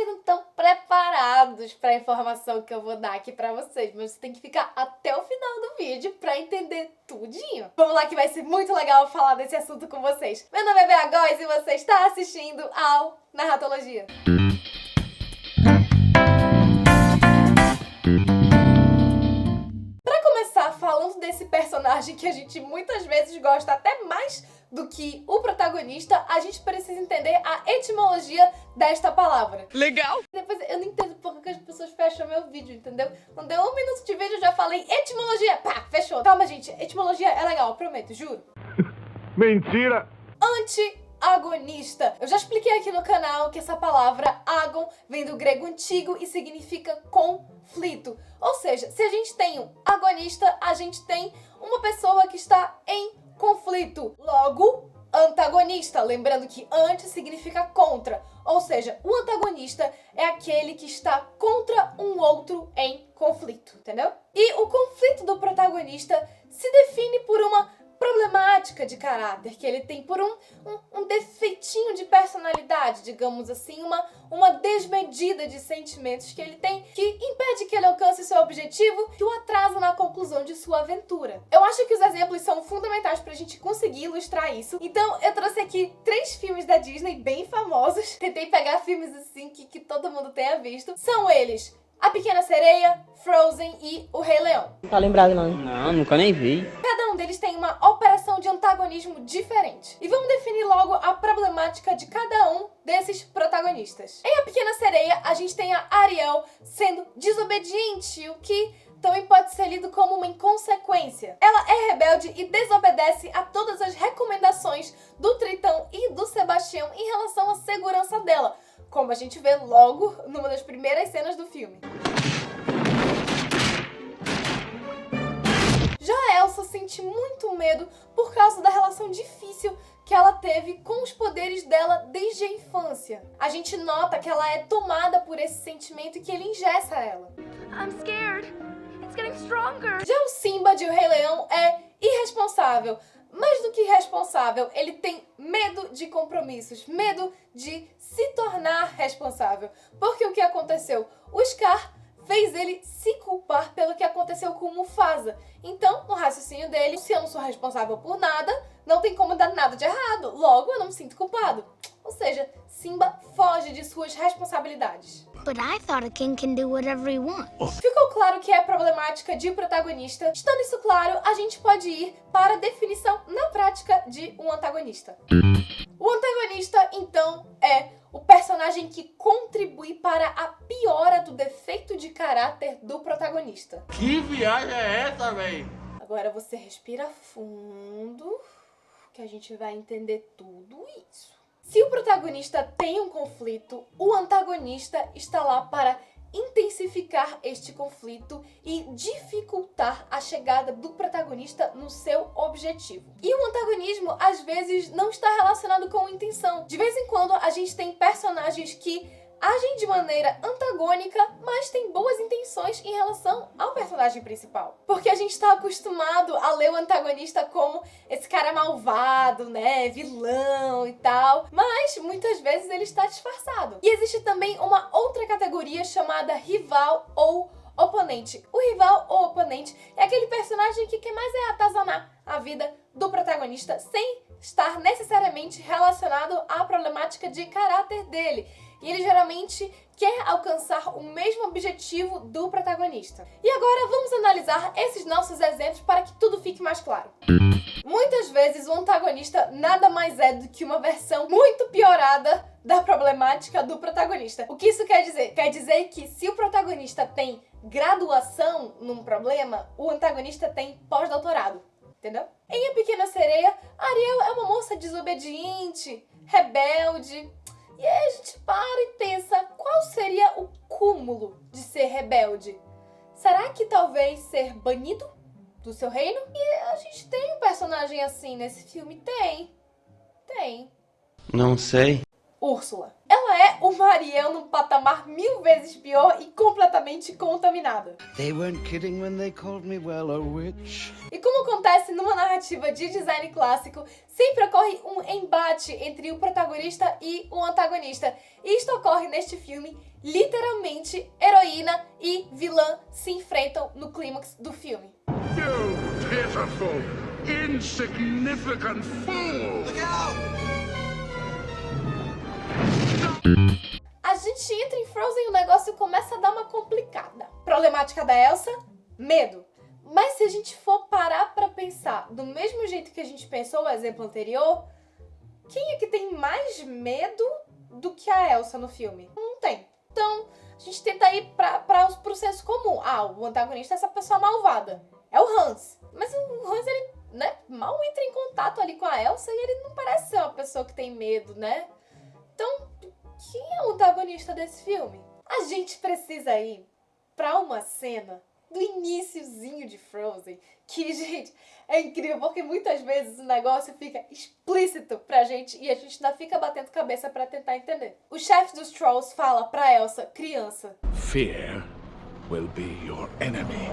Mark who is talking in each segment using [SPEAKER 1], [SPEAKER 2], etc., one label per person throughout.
[SPEAKER 1] não estão preparados para a informação que eu vou dar aqui para vocês, mas você tem que ficar até o final do vídeo para entender tudinho. Vamos lá que vai ser muito legal falar desse assunto com vocês. Meu nome é Bea Góes e você está assistindo ao Narratologia. Para começar falando desse personagem que a gente muitas vezes gosta até mais do que o protagonista, a gente precisa entender a etimologia desta palavra.
[SPEAKER 2] Legal!
[SPEAKER 1] Depois eu não entendo por que as pessoas fecham meu vídeo, entendeu? Não deu 1 minuto de vídeo, eu já falei etimologia. Pá, fechou. Calma, gente. Etimologia é legal, prometo, juro.
[SPEAKER 3] Mentira!
[SPEAKER 1] Antagonista. Eu já expliquei aqui no canal que essa palavra agon vem do grego antigo e significa conflito. Ou seja, se a gente tem um agonista, a gente tem uma pessoa que está em conflito. Logo, antagonista. Lembrando que anti significa contra. Ou seja, o antagonista é aquele que está contra um outro em conflito. Entendeu? E o conflito do protagonista se define por uma problemática de caráter que ele tem, por um defeitinho de personalidade, digamos assim, uma desmedida de sentimentos que ele tem, que impede que ele alcance seu objetivo, que o atrasa na conclusão de sua aventura. Eu acho que os exemplos são fundamentais pra gente conseguir ilustrar isso, então eu trouxe aqui 3 filmes da Disney bem famosos, tentei pegar filmes assim que todo mundo tenha visto. São eles A Pequena Sereia, Frozen e O Rei Leão.
[SPEAKER 4] Tá lembrado não?
[SPEAKER 2] Não, nunca nem vi.
[SPEAKER 1] Cada um deles tem uma operação de antagonismo diferente. E vamos definir logo a problemática de cada um desses protagonistas. Em A Pequena Sereia, a gente tem a Ariel sendo desobediente, o que também pode ser lido como uma inconsequência. Ela é rebelde e desobedece a todas as recomendações do Tritão e do Sebastião em relação à segurança dela, como a gente vê logo numa das primeiras cenas do filme. Já a Elsa sente muito medo por causa da relação difícil que ela teve com os poderes dela desde a infância. A gente nota que ela é tomada por esse sentimento e que ele engessa ela.
[SPEAKER 5] I'm scared. It's getting stronger.
[SPEAKER 1] Já o Simba de O Rei Leão é irresponsável. Mais do que irresponsável, ele tem medo de compromissos, medo de se tornar responsável. Porque o que aconteceu? O Scar fez ele se culpar pelo que aconteceu com Mufasa. Então, no raciocínio dele, se eu não sou responsável por nada, não tem como dar nada de errado. Logo, eu não me sinto culpado. Ou seja, Simba foge de suas responsabilidades.
[SPEAKER 5] But I thought a king can do whatever he wants.
[SPEAKER 1] Ficou claro que é problemática de protagonista. Estando isso claro, a gente pode ir para a definição na prática de um antagonista. O antagonista, então, é o personagem que contribui para a piora do defeito de caráter do protagonista.
[SPEAKER 3] Que viagem é essa, véi?
[SPEAKER 1] Agora você respira fundo, que a gente vai entender tudo isso. Se o protagonista tem um conflito, o antagonista está lá para intensificar este conflito e dificultar a chegada do protagonista no seu objetivo. E o antagonismo, às vezes, não está relacionado com intenção. De vez em quando, a gente tem personagens que agem de maneira antagônica, mas tem boas intenções em relação ao personagem principal. Porque a gente está acostumado a ler o antagonista como esse cara malvado, né, vilão e tal, mas muitas vezes ele está disfarçado. E existe também uma outra categoria chamada rival ou oponente. O rival ou oponente é aquele personagem que quer mais atazanar a vida do protagonista sem estar necessariamente relacionado à problemática de caráter dele. E ele geralmente quer alcançar o mesmo objetivo do protagonista. E agora vamos analisar esses nossos exemplos para que tudo fique mais claro. Muitas vezes o antagonista nada mais é do que uma versão muito piorada da problemática do protagonista. O que isso quer dizer? Quer dizer que se o protagonista tem graduação num problema, o antagonista tem pós-doutorado. Entendeu? Em A Pequena Sereia, Ariel é uma moça desobediente, rebelde. E aí a gente para e pensa, qual seria o cúmulo de ser rebelde? Será que talvez ser banido do seu reino? E a gente tem um personagem assim nesse filme? Tem.
[SPEAKER 2] Não sei.
[SPEAKER 1] Úrsula. Ela é uma Ariel num patamar 1000 vezes pior e completamente contaminada.
[SPEAKER 2] They weren't kidding when they called me, well, a witch.
[SPEAKER 1] E como acontece numa narrativa de design clássico, sempre ocorre um embate entre o protagonista e o antagonista. E isto ocorre neste filme, literalmente, heroína e vilã se enfrentam no clímax do filme.
[SPEAKER 4] You pitiful, insignificant fool! Look out!
[SPEAKER 1] A gente entra em Frozen e o negócio começa a dar uma complicada. Problemática da Elsa? Medo. Mas se a gente for parar pra pensar do mesmo jeito que a gente pensou o exemplo anterior, quem é que tem mais medo do que a Elsa no filme? Não tem. Então, a gente tenta ir pro senso comum. O antagonista é essa pessoa malvada. É o Hans. Mas o Hans, ele, mal entra em contato ali com a Elsa e ele não parece ser uma pessoa que tem medo, né? Então, quem é o antagonista desse filme? A gente precisa ir pra uma cena do iniciozinho de Frozen, que, gente, é incrível, porque muitas vezes o negócio fica explícito pra gente e a gente ainda fica batendo cabeça pra tentar entender. O chefe dos Trolls fala pra Elsa, criança:
[SPEAKER 4] Fear will be your enemy.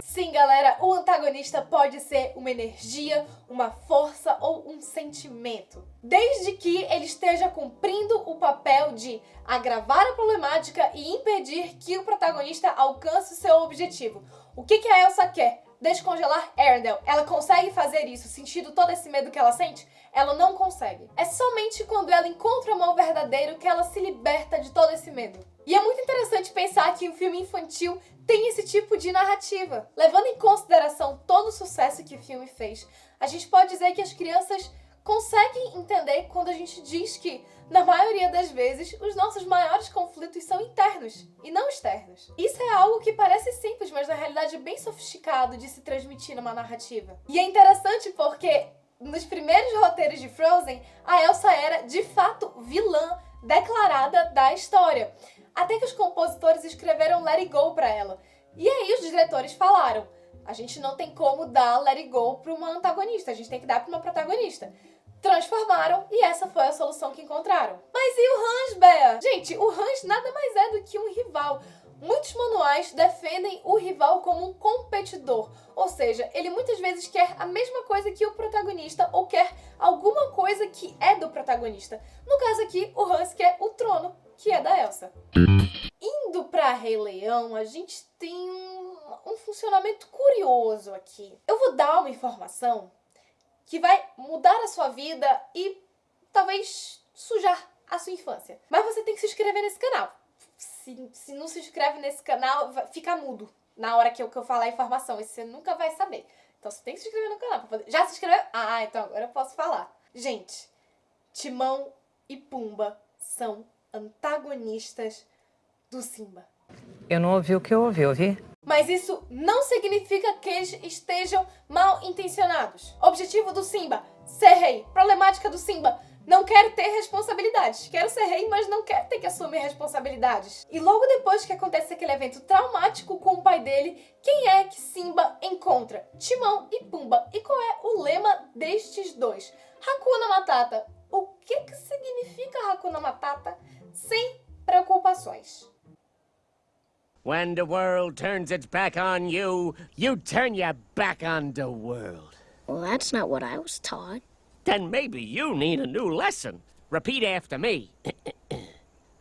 [SPEAKER 1] Sim, galera, o antagonista pode ser uma energia, uma força ou um sentimento, desde que ele esteja cumprindo o papel de agravar a problemática e impedir que o protagonista alcance o seu objetivo. O que a Elsa quer? Descongelar Arendelle. Ela consegue fazer isso sentindo todo esse medo que ela sente? Ela não consegue. É somente quando ela encontra o amor verdadeiro que ela se liberta de todo esse medo. E é muito interessante pensar que o filme infantil tem esse tipo de narrativa. Levando em consideração todo o sucesso que o filme fez, a gente pode dizer que as crianças conseguem entender quando a gente diz que, na maioria das vezes, os nossos maiores conflitos são internos e não externos. Isso é algo que parece simples, mas na realidade é bem sofisticado de se transmitir numa narrativa. E é interessante porque nos primeiros roteiros de Frozen, a Elsa era, de fato, vilã declarada da história. Até que os compositores escreveram Let It Go pra ela. E aí os diretores falaram: a gente não tem como dar Let It Go pra uma antagonista, a gente tem que dar pra uma protagonista. Transformaram e essa foi a solução que encontraram. Mas e o Hans, Bea? Gente, o Hans nada mais é do que um rival. Muitos manuais defendem o rival como um competidor, ou seja, ele muitas vezes quer a mesma coisa que o protagonista ou quer alguma coisa que é do protagonista. No caso aqui, o Hans quer o trono, que é da Elsa. Indo pra Rei Leão, a gente tem um funcionamento curioso aqui. Eu vou dar uma informação que vai mudar a sua vida e talvez sujar a sua infância. Mas você tem que se inscrever nesse canal. Se não se inscreve nesse canal, fica mudo na hora que eu falar a informação. E você nunca vai saber. Então você tem que se inscrever no canal. Já se inscreveu? Então agora eu posso falar. Gente, Timão e Pumba são antagonistas do Simba.
[SPEAKER 6] Eu não ouvi o que eu ouvi?
[SPEAKER 1] Mas isso não significa que eles estejam mal intencionados. Objetivo do Simba: ser rei. Problemática do Simba: não quero ter responsabilidades. Quero ser rei, mas não quero ter que assumir responsabilidades. E logo depois que acontece aquele evento traumático com o pai dele, quem é que Simba encontra? Timão e Pumba. E qual é o lema destes dois? Hakuna Matata. O que significa Hakuna Matata? Sem preocupações.
[SPEAKER 7] When the world turns its back on you, you turn your back on the world.
[SPEAKER 5] Well, that's not what I was taught.
[SPEAKER 7] Then maybe you need a new lesson. Repeat after me.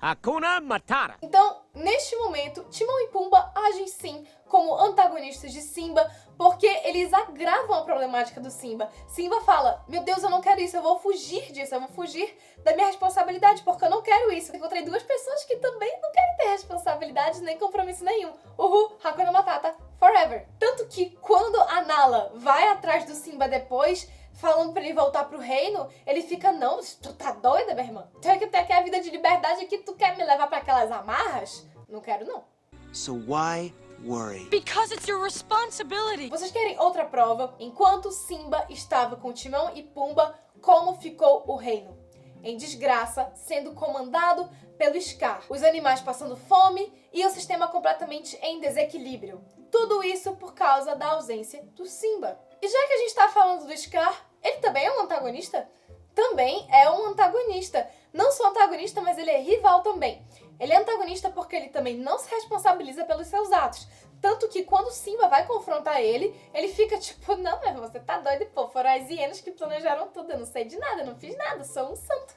[SPEAKER 7] Hakuna Matata.
[SPEAKER 1] Então, neste momento, Timão e Pumba agem sim como antagonistas de Simba, porque eles agravam a problemática do Simba. Simba fala: meu Deus, eu não quero isso, eu vou fugir disso, eu vou fugir da minha responsabilidade, porque eu não quero isso. Eu encontrei duas pessoas que também não querem ter responsabilidades nem compromisso nenhum. Uhul, Hakuna Matata, forever. Tanto que quando a Nala vai atrás do Simba depois, falando pra ele voltar pro reino, ele fica: não, tu tá doida, minha irmã? Tu quer ter a vida de liberdade aqui, tu quer me levar pra aquelas amarras? Não quero, não.
[SPEAKER 2] So why worry?
[SPEAKER 8] Because it's your responsibility.
[SPEAKER 1] Vocês querem outra prova? Enquanto Simba estava com Timão e Pumba, como ficou o reino? Em desgraça, sendo comandado pelo Scar. Os animais passando fome e o sistema completamente em desequilíbrio. Tudo isso por causa da ausência do Simba. E já que a gente tá falando do Scar, ele também é um antagonista? Também é um antagonista, não só antagonista, mas ele é rival também. Ele é antagonista porque ele também não se responsabiliza pelos seus atos. Tanto que quando Simba vai confrontar ele, ele fica tipo, não, mas você tá doido, pô, foram as hienas que planejaram tudo, eu não sei de nada, eu não fiz nada, sou um santo.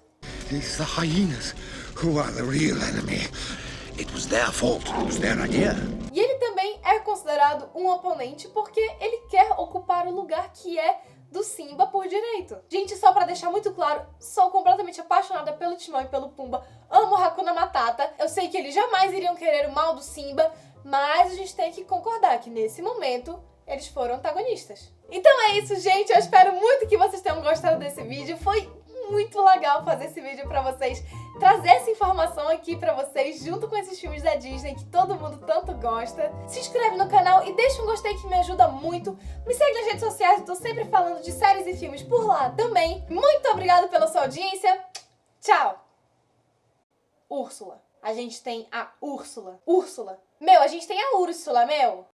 [SPEAKER 4] It's the hyenas who are the real enemy. It was their fault. It was their idea.
[SPEAKER 1] E ele também é considerado um oponente porque ele quer ocupar o lugar que é do Simba por direito. Gente, só pra deixar muito claro, sou completamente apaixonada pelo Timão e pelo Pumba, amo Hakuna Matata, eu sei que eles jamais iriam querer o mal do Simba, mas a gente tem que concordar que nesse momento eles foram antagonistas. Então é isso, gente, eu espero muito que vocês tenham gostado desse vídeo, foi muito legal fazer esse vídeo pra vocês, trazer essa informação aqui pra vocês, junto com esses filmes da Disney que todo mundo tanto gosta. Se inscreve no canal e deixa um gostei que me ajuda muito. Me segue nas redes sociais, eu tô sempre falando de séries e filmes por lá também. Muito obrigada pela sua audiência. Tchau! Úrsula. A gente tem a Úrsula. Úrsula. Meu, a gente tem a Úrsula, meu.